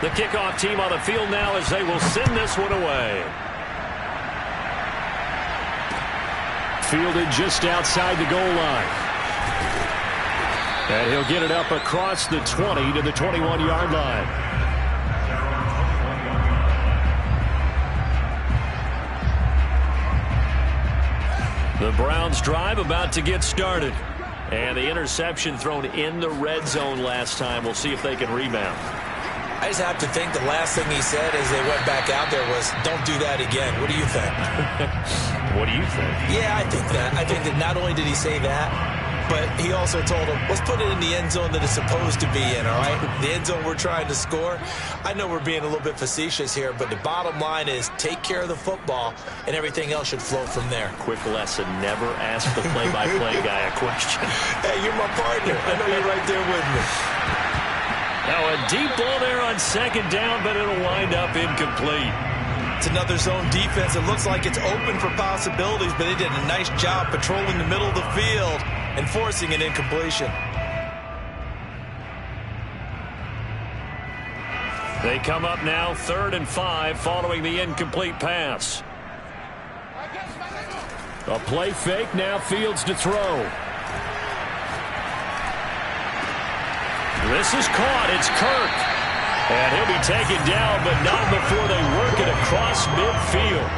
The kickoff team on the field now as they will send this one away. Fielded just outside the goal line. And he'll get it up across the 20 to the 21-yard line. The Browns drive about to get started. And the interception thrown in the red zone last time. We'll see if they can rebound. I just have to think the last thing he said as they went back out there was, don't do that again. What do you think? What do you think? Yeah, I think that. I think that not only did he say that, but he also told him, let's put it in the end zone that it's supposed to be in, all right? The end zone we're trying to score. I know we're being a little bit facetious here, but the bottom line is take care of the football, and everything else should flow from there. Quick lesson, never ask the play-by-play guy a question. Hey, you're my partner. I know you're right there with me. Now a deep ball there on second down, but it'll wind up incomplete. It's another zone defense. It looks like it's open for possibilities, but they did a nice job patrolling the middle of the field and forcing an incompletion. They come up now 3rd and 5 following the incomplete pass. A play fake, now Fields to throw. This is caught. It's Kirk. And he'll be taken down, but not before they work it across midfield.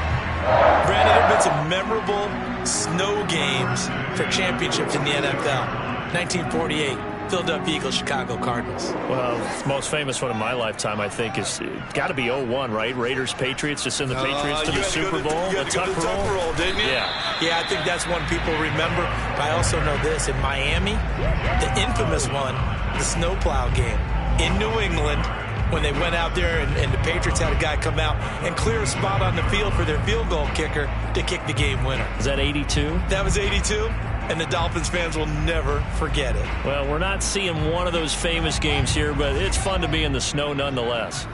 Brandon, there have been some memorable snow games for championships in the NFL. 1948, Philadelphia Eagles, Chicago Cardinals. Well, the most famous one in my lifetime, I think, is got to be 01, right? Raiders, Patriots, to send the Patriots to the Super Bowl. You had to go to the Tuck roll, didn't you? Yeah, I think that's one people remember. But I also know this. In Miami, the infamous one, the snowplow game in New England, when they went out there and the Patriots had a guy come out and clear a spot on the field for their field goal kicker to kick the game winner. Is that 82? That was 82, and the Dolphins fans will never forget it. Well, we're not seeing one of those famous games here, but it's fun to be in the snow nonetheless.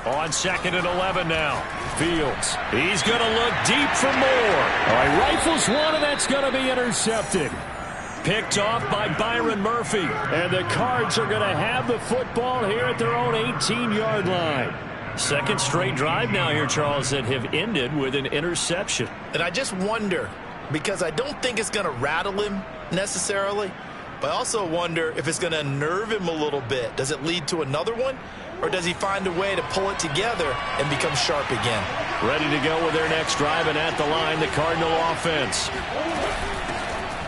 On 2nd and 11 now. Fields. He's going to look deep for more. All right, rifles one, and that's going to be intercepted. Picked off by Byron Murphy. And the Cards are going to have the football here at their own 18-yard line. Second straight drive now here, Charles, that have ended with an interception. And I just wonder, because I don't think it's going to rattle him necessarily, but I also wonder if it's going to unnerve him a little bit. Does it lead to another one? Or does he find a way to pull it together and become sharp again? Ready to go with their next drive, and at the line, the Cardinal offense.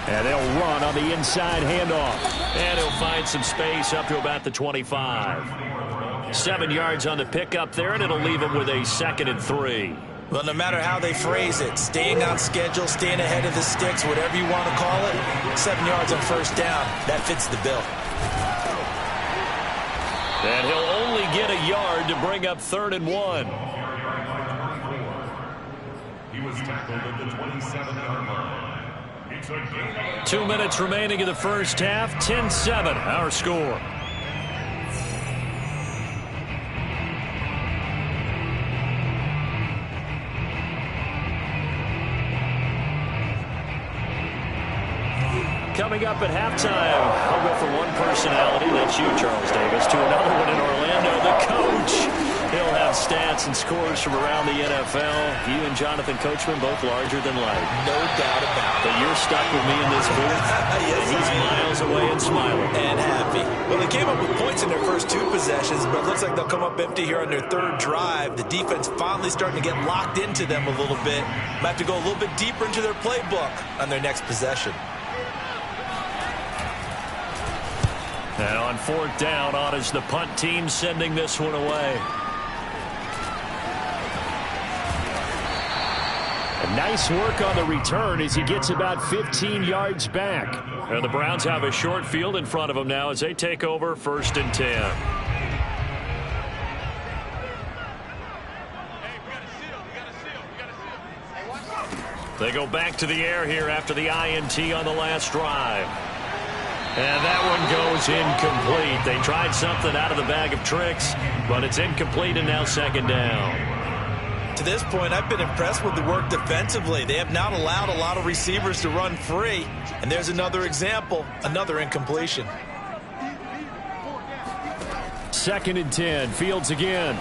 And they'll run on the inside handoff. And he'll find some space up to about the 25. 7 yards on the pickup there, and it'll leave him with a 2nd and 3. Well, no matter how they phrase it, staying on schedule, staying ahead of the sticks, whatever you want to call it, 7 yards on first down, that fits the bill. And he'll only get a yard to bring up 3rd and 1. He was tackled at the 27-yard line. It's a gain. 2 minutes remaining in the first half. 10-7, our score. Coming up at halftime, I'll go from one personality, that's you, Charles Davis, to another one in Orlando, the coach. He'll have stats and scores from around the NFL. You and Jonathan Coachman, both larger than life. No doubt about it. But you're stuck with me in this booth. Yes, and he's miles away and smiling. And happy. Well, they came up with points in their first 2 possessions, but it looks like they'll come up empty here on their 3rd drive. The defense finally starting to get locked into them a little bit. Might have to go a little bit deeper into their playbook on their next possession. And on 4th down, on is the punt team sending this one away. And nice work on the return as he gets about 15 yards back. And the Browns have a short field in front of them now as they take over 1st and 10. They go back to the air here after the INT on the last drive. And that one goes incomplete. They tried something out of the bag of tricks, but it's incomplete and now second down. To this point, I've been impressed with the work defensively. They have not allowed a lot of receivers to run free. And there's another example, another incompletion. 2nd and 10, Fields again.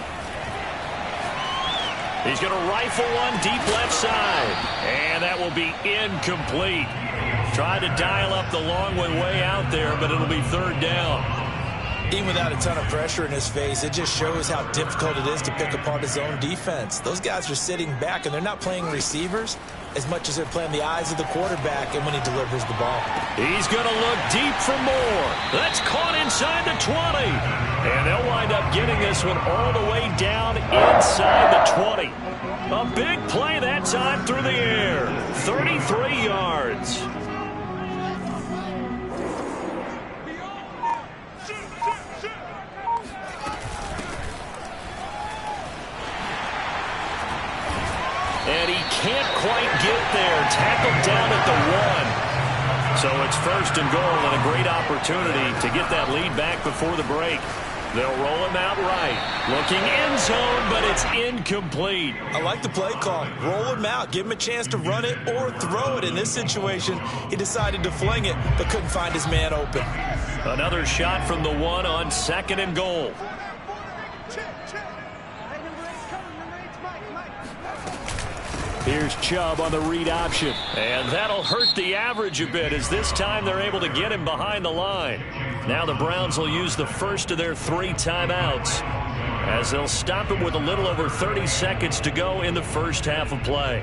He's going to rifle one deep left side. And that will be incomplete. Tried to dial up the long one way out there, but it'll be 3rd down. Even without a ton of pressure in his face, it just shows how difficult it is to pick apart his own defense. Those guys are sitting back, and they're not playing receivers as much as they're playing the eyes of the quarterback and when he delivers the ball. He's going to look deep for more. That's caught inside the 20. And they'll wind up getting this one all the way down inside the 20. A big play that time through the air. 33 yards. And he can't quite get there. Tackled down at the 1. So it's 1st and goal and a great opportunity to get that lead back before the break. They'll roll him out right. Looking end zone, but it's incomplete. I like the play call. Roll him out. Give him a chance to run it or throw it. In this situation, he decided to fling it, but couldn't find his man open. Another shot from the 1 on 2nd and goal. Here's Chubb on the read option. And that'll hurt the average a bit as this time they're able to get him behind the line. Now the Browns will use the first of their 3 timeouts as they'll stop him with a little over 30 seconds to go in the first half of play.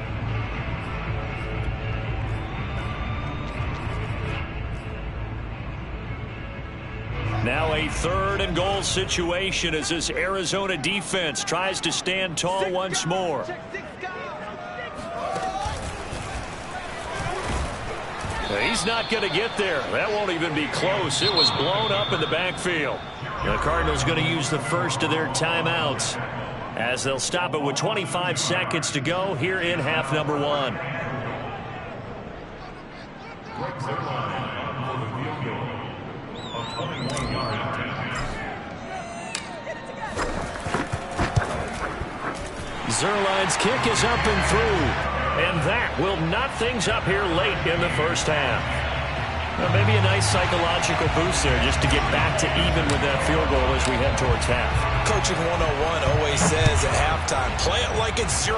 Now a 3rd and goal situation as this Arizona defense tries to stand tall once more. He's not going to get there. That won't even be close. It was blown up in the backfield. The Cardinals going to use the first of their timeouts as they'll stop it with 25 seconds to go here in half number 1. Zuerlein's kick is up and through. And that will knot things up here late in the first half. Well, maybe a nice psychological boost there just to get back to even with that field goal as we head towards half. Coaching 101 always says at halftime, play it like it's 0-0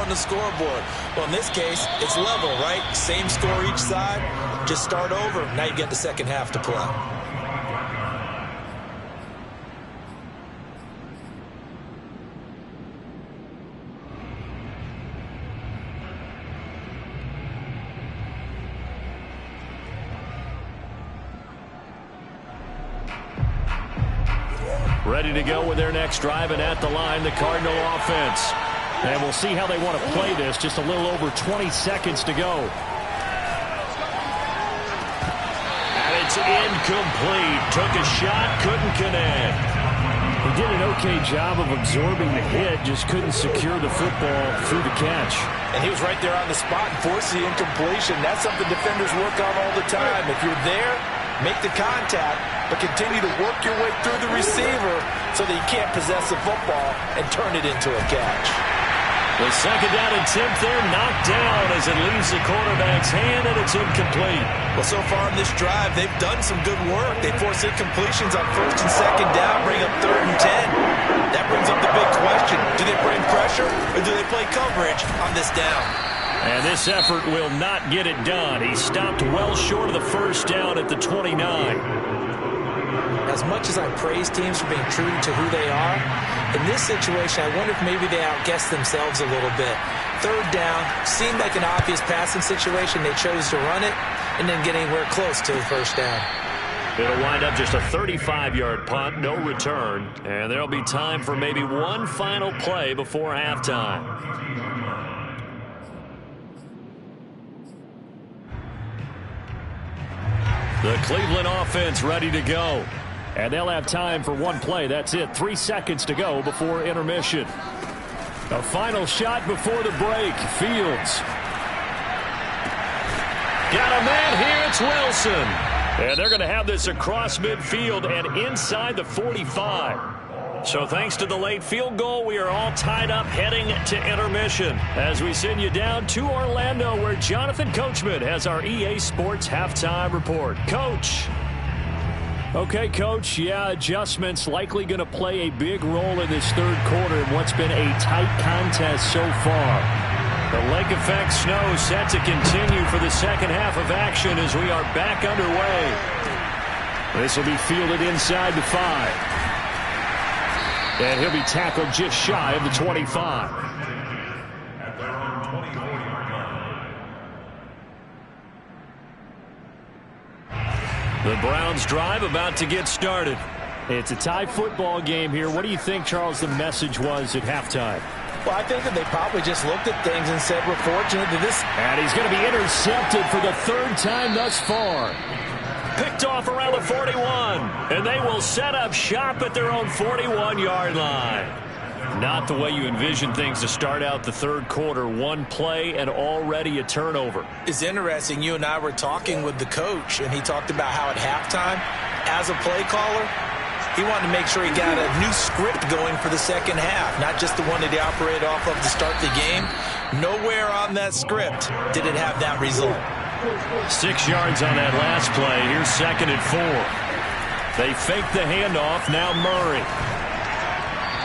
on the scoreboard. Well, in this case, it's level, right? Same score each side. Just start over. Now you get the second half to play. Ready to go with their next drive, and at the line, the Cardinal offense. And we'll see how they want to play this. Just a little over 20 seconds to go. And it's incomplete. Took a shot, couldn't connect. He did an okay job of absorbing the hit, just couldn't secure the football through the catch. And he was right there on the spot and forced the incompletion. That's something defenders work on all the time. If you're there, make the contact, but continue to work your way through the receiver so that you can't possess the football and turn it into a catch. The second down attempt there knocked down as it leaves the quarterback's hand, and it's incomplete. Well, so far in this drive, they've done some good work. They force incompletions on 1st and 2nd down, bring up 3rd and 10. That brings up the big question. Do they bring pressure or do they play coverage on this down? And this effort will not get it done. He stopped well short of the first down at the 29. As much as I praise teams for being true to who they are, in this situation, I wonder if maybe they outguessed themselves a little bit. 3rd down seemed like an obvious passing situation. They chose to run it and didn't get anywhere close to the first down. It'll wind up just a 35-yard punt, no return, and there'll be time for maybe one final play before halftime. The Cleveland offense ready to go. And they'll have time for one play. That's it. 3 seconds to go before intermission. A final shot before the break. Fields. Got a man here. It's Wilson. And they're going to have this across midfield and inside the 45. So thanks to the late field goal, we are all tied up heading to intermission as we send you down to Orlando where Jonathan Coachman has our EA Sports halftime report. Coach. Okay, Coach, adjustments likely going to play a big role in this third quarter in what's been a tight contest so far. The lake effect snow set to continue for the second half of action as we are back underway. This will be fielded inside the 5. And he'll be tackled just shy of the 25. At their own 24-yard line. The Browns drive about to get started. It's a tie football game here. What do you think, Charles, the message was at halftime? Well, I think that they probably just looked at things and said, we're fortunate that this... And he's going to be intercepted for the third time thus far. Picked off around the 41. And they will set up shop at their own 41-yard line. Not the way you envision things to start out the third quarter. One play and already a turnover. It's interesting. You and I were talking with the coach, and he talked about how at halftime, as a play caller, he wanted to make sure he got a new script going for the second half, not just the one that he operated off of to start the game. Nowhere on that script did it have that result. 6 yards on that last play. Here's 2nd and 4. They fake the handoff. Now Murray.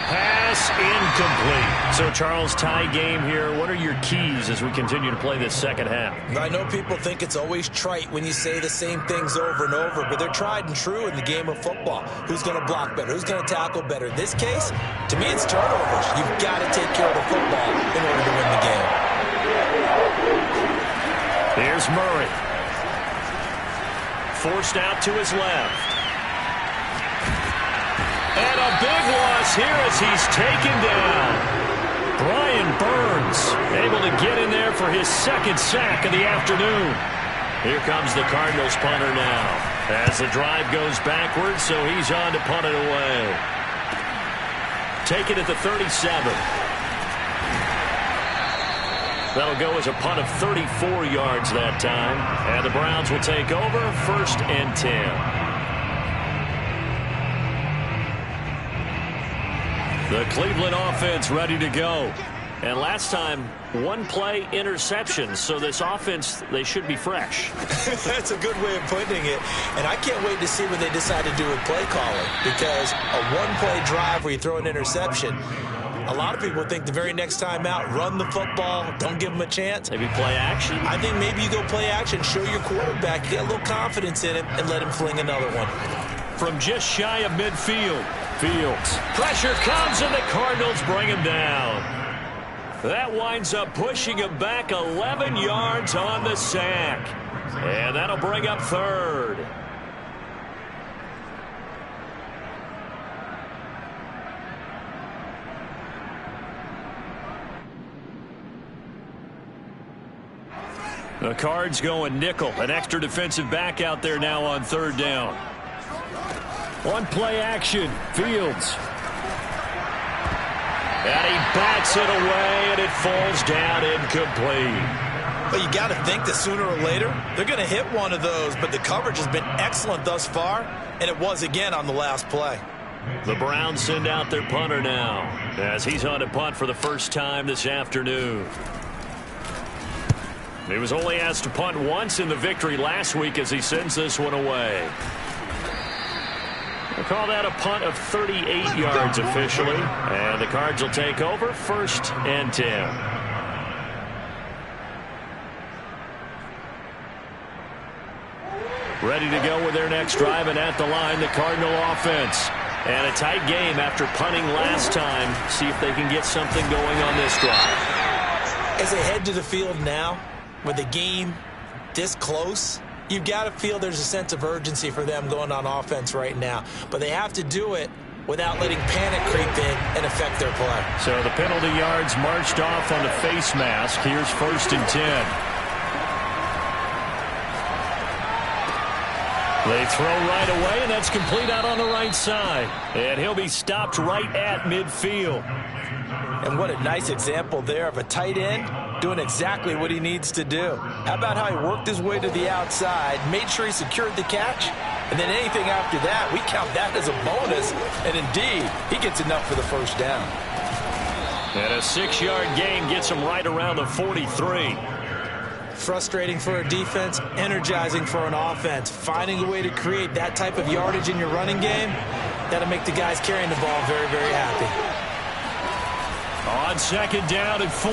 Pass incomplete. So, Charles, tie game here. What are your keys as we continue to play this second half? I know people think it's always trite when you say the same things over and over, but they're tried and true in the game of football. Who's going to block better? Who's going to tackle better? In this case, to me, it's turnovers. You've got to take care of the football in order to win the game. Here's Murray. Forced out to his left. And a big loss here as he's taken down. Brian Burns able to get in there for his second sack of the afternoon. Here comes the Cardinals punter now as the drive goes backwards, so he's on to punt it away. Take it at the 37. That'll go as a punt of 34 yards that time. And the Browns will take over 1st and 10. The Cleveland offense ready to go. And last time, one play interception. So this offense, they should be fresh. That's a good way of putting it. And I can't wait to see what they decide to do with play calling. Because a one-play drive where you throw an interception, a lot of people think the very next time out, run the football, don't give them a chance. Maybe play action? I think maybe you go play action, show your quarterback, get a little confidence in him, and let him fling another one. From just shy of midfield, Fields. Pressure comes, and the Cardinals bring him down. That winds up pushing him back 11 yards on the sack. And that'll bring up 3rd. The Cards going nickel. An extra defensive back out there now on 3rd down. One play action. Fields. And he bats it away, and it falls down incomplete. But you got to think that sooner or later, they're going to hit one of those. But the coverage has been excellent thus far, and it was again on the last play. The Browns send out their punter now as he's on to punt for the first time this afternoon. He was only asked to punt once in the victory last week as he sends this one away. We'll call that a punt of 38 yards officially. And the Cards will take over 1st and 10. Ready to go with their next drive, and at the line, the Cardinal offense. And a tight game after punting last time. See if they can get something going on this drive. As they head to the field now, with the game this close, you've got to feel there's a sense of urgency for them going on offense right now. But they have to do it without letting panic creep in and affect their play. So the penalty yards marched off on the face mask. Here's 1st and 10. They throw right away, and that's complete out on the right side. And he'll be stopped right at midfield. And what a nice example there of a tight end doing exactly what he needs to do. How about how he worked his way to the outside, made sure he secured the catch, and then anything after that, we count that as a bonus. And indeed, he gets enough for the first down. And a 6-yard gain gets him right around the 43. Frustrating for a defense, energizing for an offense. Finding a way to create that type of yardage in your running game, that'll make the guys carrying the ball very, very happy. On second down and 4,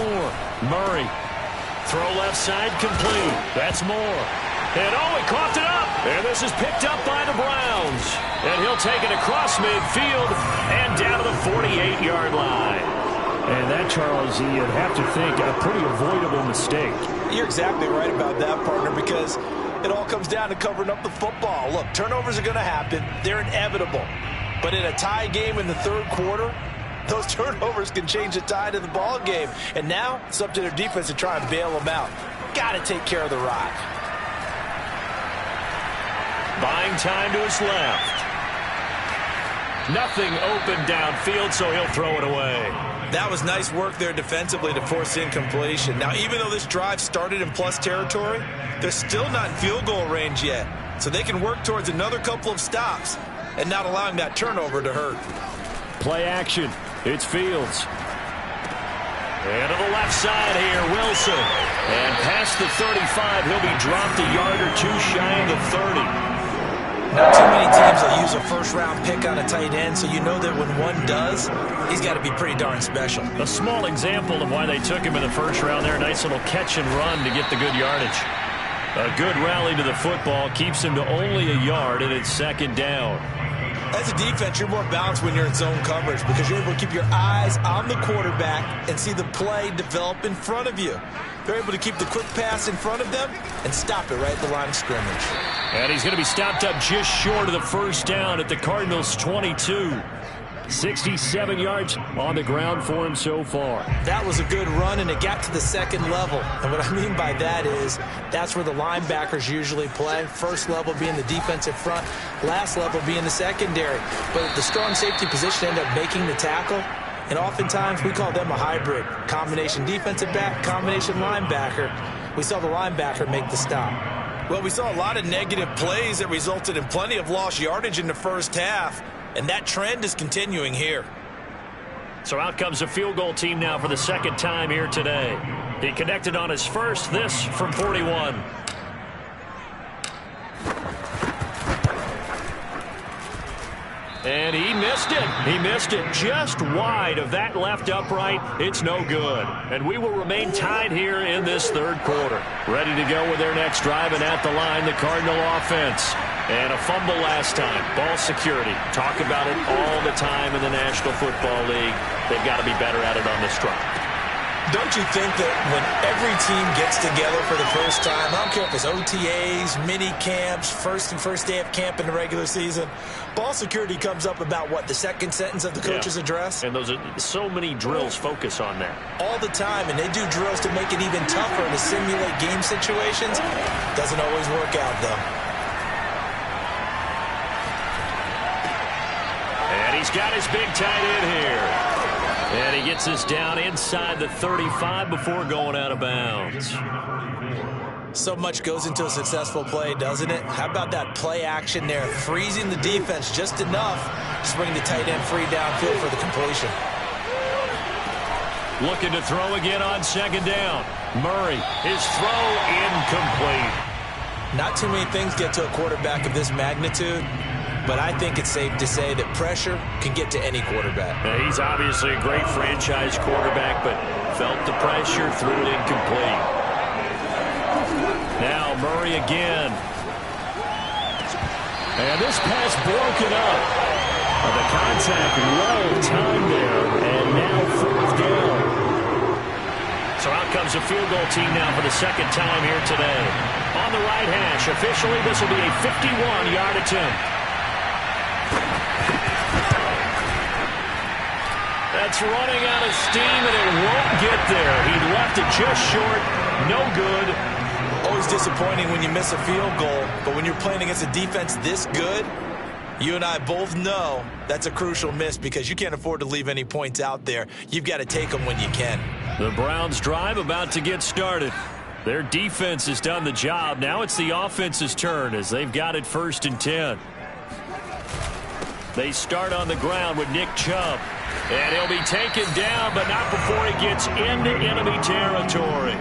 Murray. Throw left side complete. That's Moore. And he coughed it up. And this is picked up by the Browns. And he'll take it across midfield and down to the 48-yard line. And that, Charles, you'd have to think a pretty avoidable mistake. You're exactly right about that, partner, because it all comes down to covering up the football. Look, turnovers are going to happen. They're inevitable. But in a tie game in the third quarter, those turnovers can change the tide of the ball game. And now it's up to their defense to try and bail them out. Got to take care of the rock. Buying time to his left. Nothing open downfield, so he'll throw it away. That was nice work there defensively to force incompletion. Now, even though this drive started in plus territory, they're still not in field goal range yet. So they can work towards another couple of stops and not allowing that turnover to hurt. Play action. It's Fields. And to the left side here, Wilson. And past the 35, he'll be dropped a yard or two shy of the 30. Not too many teams will use a first-round pick on a tight end, so you know that when one does, he's got to be pretty darn special. A small example of why they took him in the first round there. Nice little catch and run to get the good yardage. A good rally to the football keeps him to only a yard, and it's second down. As a defense, you're more balanced when you're in zone coverage because you're able to keep your eyes on the quarterback and see the play develop in front of you. They're able to keep the quick pass in front of them and stop it right at the line of scrimmage. And he's going to be stopped up just short of the first down at the Cardinals' 22. 67 yards on the ground for him so far. That was a good run, and it got to the second level. And what I mean by that is that's where the linebackers usually play. First level being the defensive front, last level being the secondary. But the strong safety position ended up making the tackle. And oftentimes we call them a hybrid. Combination defensive back, combination linebacker. We saw the linebacker make the stop. Well, we saw a lot of negative plays that resulted in plenty of lost yardage in the first half. And that trend is continuing here. So out comes the field goal team now for the second time here today. He connected on his first, this from 41. And he missed it. He missed it just wide of that left upright. It's no good. And we will remain tied here in this third quarter. Ready to go with their next drive, and at the line, the Cardinal offense. And a fumble last time. Ball security. Talk about it all the time in the National Football League. They've got to be better at it on this drive. Don't you think that when every team gets together for the first time, I don't care if it's OTAs, mini camps, first day of camp in the regular season, ball security comes up about what, the second sentence of the coach's address? And those are so many drills focus on that. All the time, and they do drills to make it even tougher to simulate game situations. Doesn't always work out, though. And he's got his big tight end here. And he gets us down inside the 35 before going out of bounds. So much goes into a successful play, doesn't it? How about that play action there? Freezing the defense just enough to bring the tight end free downfield for the completion. Looking to throw again on second down. Murray, his throw incomplete. Not too many things get to a quarterback of this magnitude, but I think it's safe to say that pressure can get to any quarterback. Now, he's obviously a great franchise quarterback, but felt the pressure, threw it incomplete. Now Murray again. And this pass broken up. The contact well timed there, and now fourth down. So out comes the field goal team now for the second time here today. On the right hash, officially this will be a 51-yard attempt. That's running out of steam, and it won't get there. He left it just short. No good. Always disappointing when you miss a field goal, but when you're playing against a defense this good, you and I both know that's a crucial miss because you can't afford to leave any points out there. You've got to take them when you can. The Browns drive about to get started. Their defense has done the job. Now it's the offense's turn as they've got it 1st and 10. They start on the ground with Nick Chubb. And he'll be taken down, but not before he gets into enemy territory.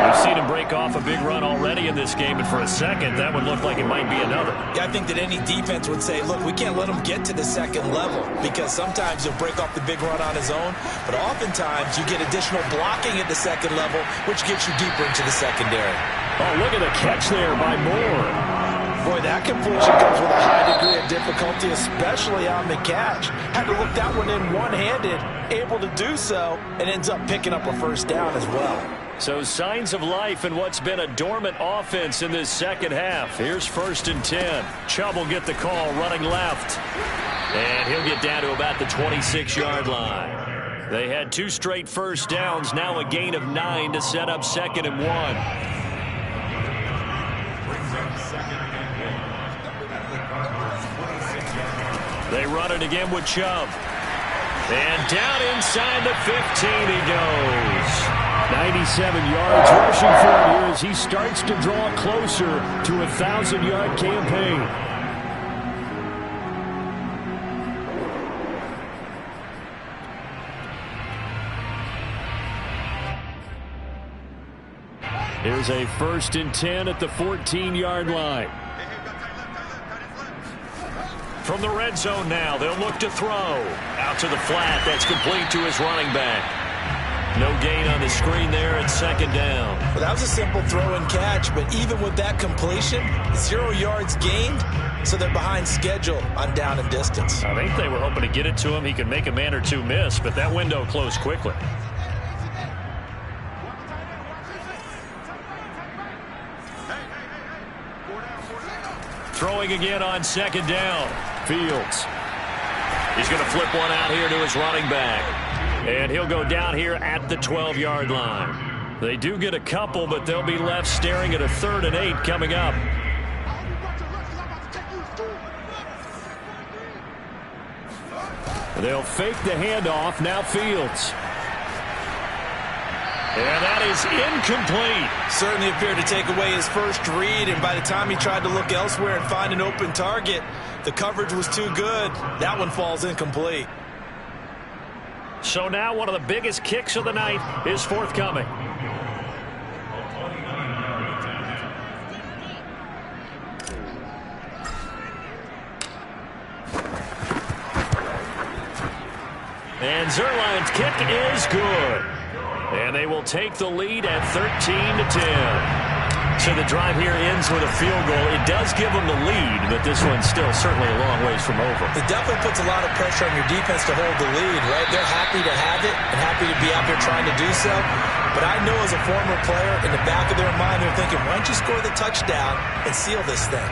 We've seen him break off a big run already in this game, and for a second, that would look like it might be another. Yeah, I think that any defense would say, look, we can't let him get to the second level because sometimes he'll break off the big run on his own, but oftentimes you get additional blocking at the second level, which gets you deeper into the secondary. Oh, look at the catch there by Moore. Boy, that completion comes with a high degree of difficulty, especially on the catch. Had to look that one in one-handed, able to do so, and ends up picking up a first down as well. So signs of life in what's been a dormant offense in this second half. Here's 1st and 10. Chubb will get the call running left. And he'll get down to about the 26-yard line. They had 2 straight first downs, now a gain of 9 to set up 2nd and 1. They run it again with Chubb. And down inside the 15 he goes. 97 yards rushing for him here as he starts to draw closer to a 1,000-yard campaign. Here's a 1st and 10 at the 14-yard line. From the red zone now, they'll look to throw. Out to the flat, that's complete to his running back. No gain on the screen there at 2nd down. Well, that was a simple throw and catch, but even with that completion, 0 yards gained, so they're behind schedule on down and distance. I think they were hoping to get it to him. He could make a man or two miss, but that window closed quickly. Throwing again on 2nd down. Fields. He's going to flip one out here to his running back. And he'll go down here at the 12-yard line. They do get a couple, but they'll be left staring at a 3rd and 8 coming up. They'll fake the handoff. Now Fields. And that is incomplete. Certainly appeared to take away his first read, and by the time he tried to look elsewhere and find an open target, the coverage was too good. That one falls incomplete. So now one of the biggest kicks of the night is forthcoming. And Zuerlein's kick is good. And they will take the lead at 13-10. So the drive here ends with a field goal. It does give them the lead, but this one's still certainly a long ways from over. It definitely puts a lot of pressure on your defense to hold the lead, right? They're happy to have it and happy to be out there trying to do so. But I know as a former player, in the back of their mind, they're thinking, why don't you score the touchdown and seal this thing?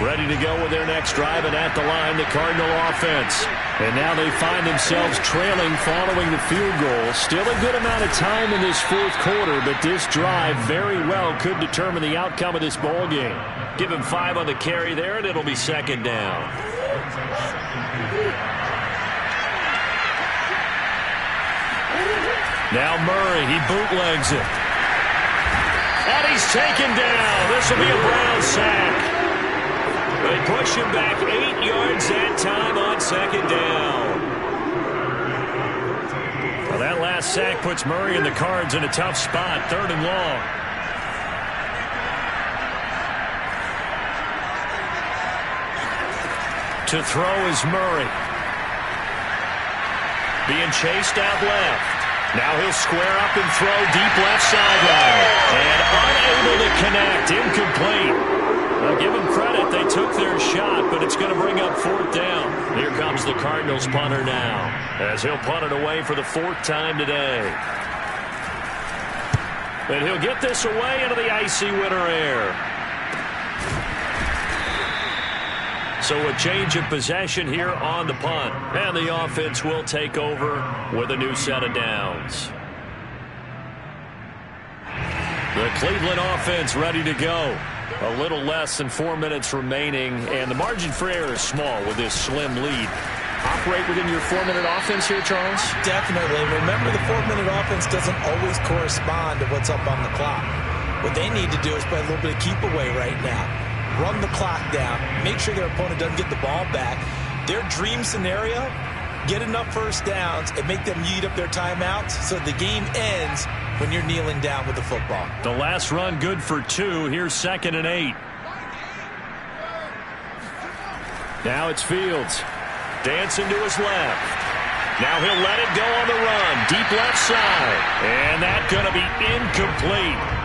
Ready to go with their next drive, and at the line, the Cardinal offense. And now they find themselves trailing following the field goal. Still a good amount of time in this 4th quarter, but this drive very well could determine the outcome of this ball game. Give him 5 on the carry there, and it'll be 2nd down. Now Murray, he bootlegs it. And he's taken down. This will be a Brown sack. They push him back 8 yards that time on 2nd down. Well, that last sack puts Murray and the Cards in a tough spot, 3rd and long. To throw is Murray. Being chased out left. Now he'll square up and throw deep left sideline. And unable to connect, incomplete. I'll give them credit. They took their shot, but it's going to bring up 4th down. Here comes the Cardinals punter now, as he'll punt it away for the 4th time today. And he'll get this away into the icy winter air. So a change of possession here on the punt. And the offense will take over with a new set of downs. The Cleveland offense ready to go. A little less than 4 minutes remaining, and the margin for error is small with this slim lead. operate within your 4-minute offense here, Charles? Definitely. Remember, the 4-minute offense doesn't always correspond to what's up on the clock. What they need to do is play a little bit of keep away right now. Run the clock down. Make sure their opponent doesn't get the ball back. Their dream scenario, get enough first downs and make them eat up their timeouts so the game ends when you're kneeling down with the football. The last run good for 2. Here's 2nd and 8. Now it's Fields. Dancing to his left. Now he'll let it go on the run. Deep left side. And that's going to be incomplete.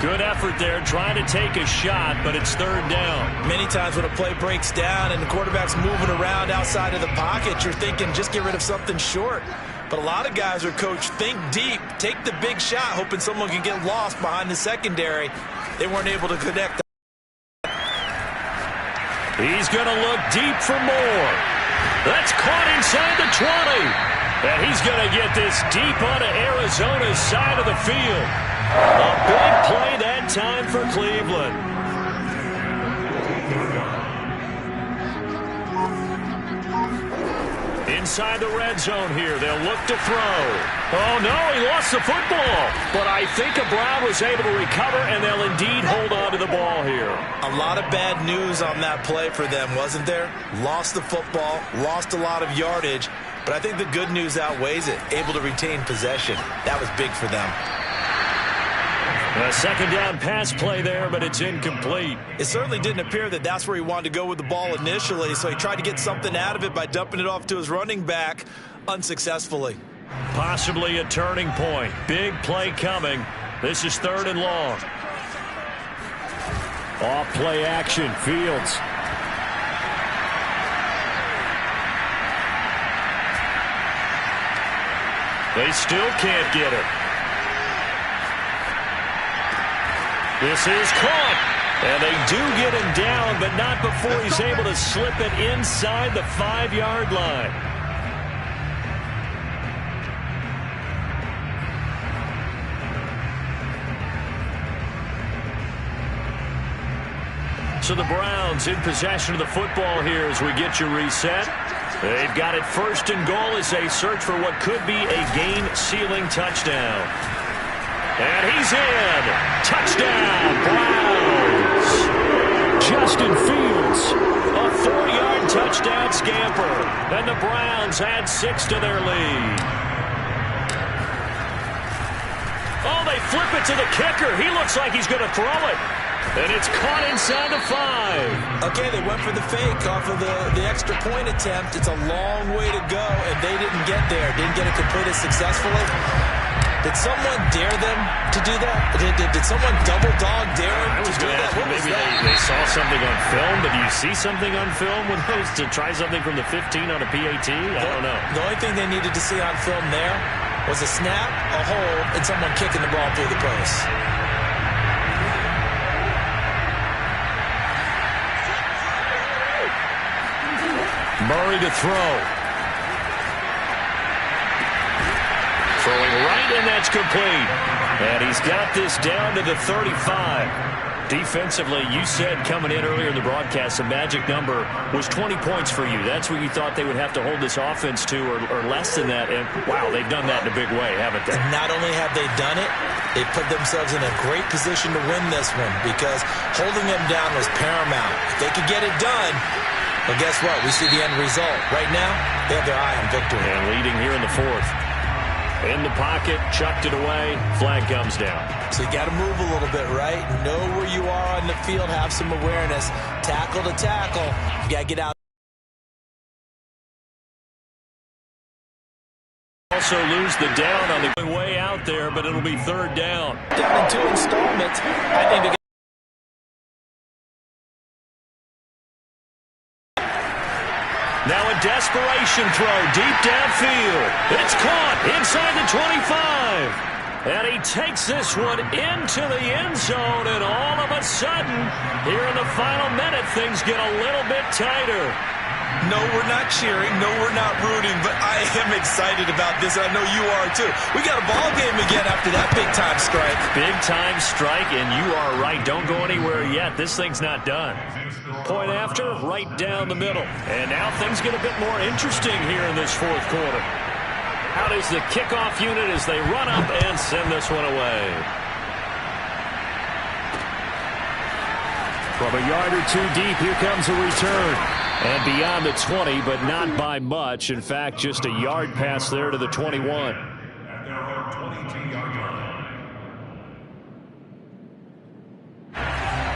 Good effort there trying to take a shot, but it's 3rd down. Many times when a play breaks down and the quarterback's moving around outside of the pocket, you're thinking just get rid of something short. But a lot of guys are coached, think deep, take the big shot, hoping someone can get lost behind the secondary. They weren't able to connect. He's going to look deep for more. That's caught inside the 20. And he's going to get this deep onto Arizona's side of the field. A big play that time for Cleveland. Inside the red zone here. They'll look to throw. Oh, no, he lost the football. But I think Brown was able to recover, and they'll indeed hold on to the ball here. A lot of bad news on that play for them, wasn't there? Lost the football, lost a lot of yardage, but I think the good news outweighs it. Able to retain possession. That was big for them. A 2nd down pass play there, but it's incomplete. It certainly didn't appear that that's where he wanted to go with the ball initially, so he tried to get something out of it by dumping it off to his running back unsuccessfully. Possibly a turning point. Big play coming. This is 3rd and long. Off play action. Fields. They still can't get it. This is caught. And they do get him down, but not before he's able to slip it inside the 5-yard line. So the Browns in possession of the football here as we get you reset. They've got it 1st and goal as they search for what could be a game-sealing touchdown. And he's in. Touchdown, Browns. Justin Fields, a 4-yard touchdown scamper. And the Browns add 6 to their lead. Oh, they flip it to the kicker. He looks like he's going to throw it. And it's caught inside the 5. Okay, they went for the fake off of the extra point attempt. It's a long way to go, and they didn't get there. Didn't get it completed successfully. Did someone dare them to do that? Did someone double dog dare them to do that? What was maybe that? They saw something on film, but do you see something on film with those to try something from the 15 on a PAT? I don't know. The only thing they needed to see on film there was a snap, a hold, and someone kicking the ball through the post. Murray to throw. Throwing right, and that's complete. And he's got this down to the 35. Defensively, you said coming in earlier in the broadcast, the magic number was 20 points for you. That's what you thought they would have to hold this offense to, or less than that. And, wow, they've done that in a big way, haven't they? Not only have they done it, they put themselves in a great position to win this one because holding them down was paramount. If they could get it done, well, guess what? We see the end result. Right now, they have their eye on victory. And leading here in the 4th. In the pocket, chucked it away, flag comes down. So you got to move a little bit, right? Know where you are on the field, have some awareness. Tackle to tackle, you got to get out. Also lose the down on the way out there, but it'll be 3rd down. Down in 2 installments, I think they got. Now a desperation throw deep downfield. It's caught inside the 25. And he takes this one into the end zone. And all of a sudden, here in the final minute, things get a little bit tighter. No, we're not cheering. No, we're not rooting. But I am excited about this. I know you are, too. We got a ball game again after that big-time strike. Big-time strike, and you are right. Don't go anywhere yet. This thing's not done. Point after, right down the middle. And now things get a bit more interesting here in this fourth quarter. Out is the kickoff unit as they run up and send this one away. From a yard or two deep, here comes a return. And beyond the 20, but not by much. In fact, just a yard pass there to the 21. At their own 22-yard line.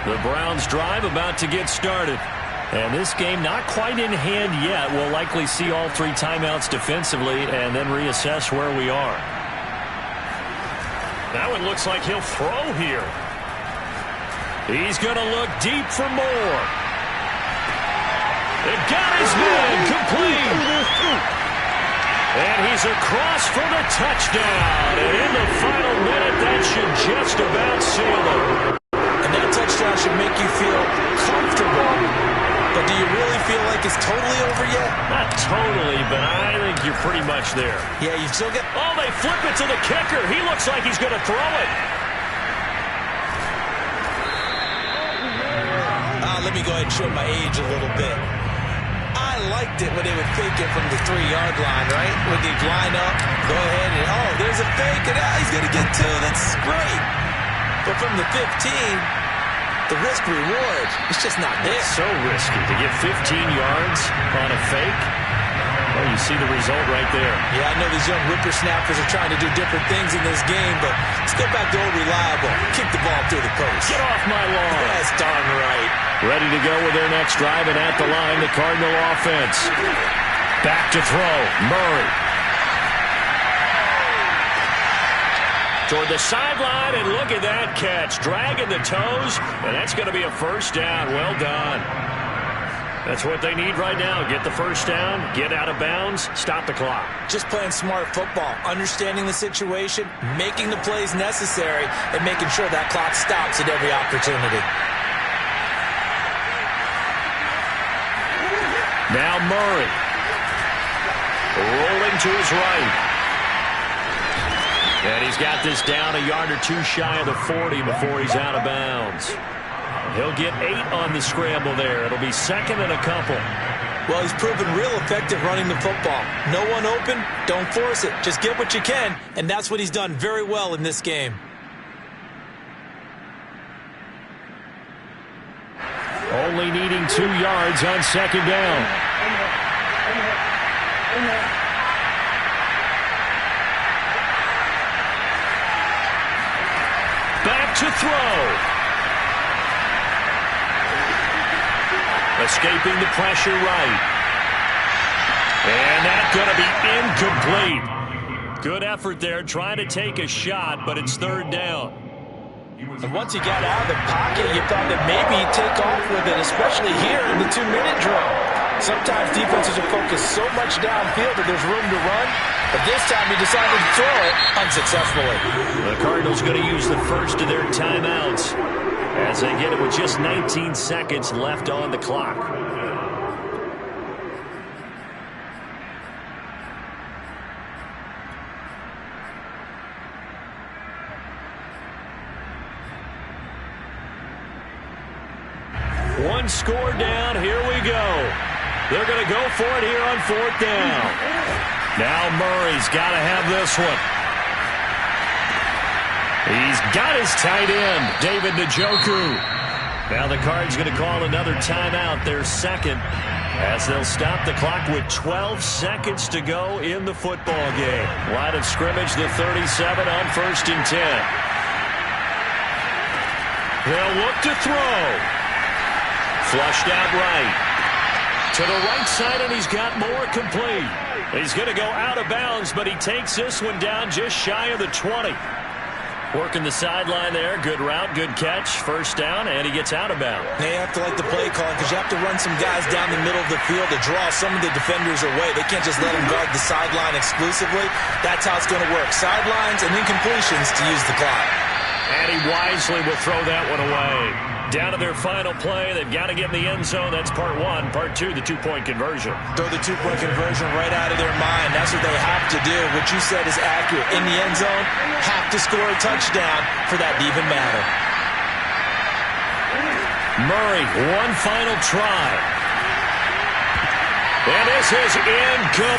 The Browns drive about to get started. And this game not quite in hand yet. We'll likely see all three timeouts defensively and then reassess where we are. That one looks like he'll throw here. He's going to look deep for more. It got his man complete. And he's across for the touchdown. And in the final minute, that should just about seal it. And that touchdown should make you feel comfortable. But do you really feel like it's totally over yet? Not totally, but I think you're pretty much there. Yeah, you still get... Oh, they flip it to the kicker. He looks like he's going to throw it. Let me go ahead and show my age a little bit. I liked it when they would fake it from the 3-yard line, right? When they line up, go ahead and, oh, there's a fake, and he's going to get 2. That's great. But from the 15, the risk-reward, it's just not there. It's so risky to get 15 yards on a fake. Well, you see the result right there. Yeah, I know these young whippersnappers are trying to do different things in this game, but let's go back to old reliable. Kick the ball through the post. Get off my lawn. That's darn right. Ready to go with their next drive, and at the line, the Cardinal offense. Back to throw. Murray. Toward the sideline, and look at that catch. Dragging the toes, and that's going to be a first down. Well done. That's what they need right now. Get the first down, get out of bounds, stop the clock. Just playing smart football, understanding the situation, making the plays necessary, and making sure that clock stops at every opportunity. Now Murray. Rolling to his right. And he's got this down a yard or two shy of the 40 before he's out of bounds. He'll get 8 on the scramble there. It'll be second and a couple. Well, he's proven real effective running the football. No one open, don't force it. Just get what you can, and that's what he's done very well in this game. Only needing 2 yards on second down. Back to throw. Escaping the pressure right. And that's going to be incomplete. Good effort there, trying to take a shot, but it's third down. And once he got out of the pocket, you thought that maybe he'd take off with it, especially here in the 2-minute drill. Sometimes defenses will focus so much downfield that there's room to run, but this time he decided to throw it unsuccessfully. The Cardinals going to use the first of their timeouts as they get it with just 19 seconds left on the clock. One score down. Here we go. They're going to go for it here on fourth down. Now Murray's got to have this one. He's got his tight end, David Njoku. Now the Cards going to call another timeout, their second, as they'll stop the clock with 12 seconds to go in the football game. Line of scrimmage, the 37 on 1st and 10. They'll look to throw. Flushed out right. To the right side, and he's got more complete. He's going to go out of bounds, but he takes this one down just shy of the 20. Working the sideline there. Good route, good catch. First down, and he gets out of bounds. They have to like the play calling because you have to run some guys down the middle of the field to draw some of the defenders away. They can't just let them guard the sideline exclusively. That's how it's going to work. Sidelines and incompletions to use the clock. And he wisely will throw that one away. Down to their final play. They've got to get in the end zone. That's part one. Part two, the two-point conversion. Throw the two-point conversion right out of their mind. That's what they have to do. What you said is accurate. In the end zone, have to score a touchdown for that to even matter. Murray, one final try. And this is incomplete.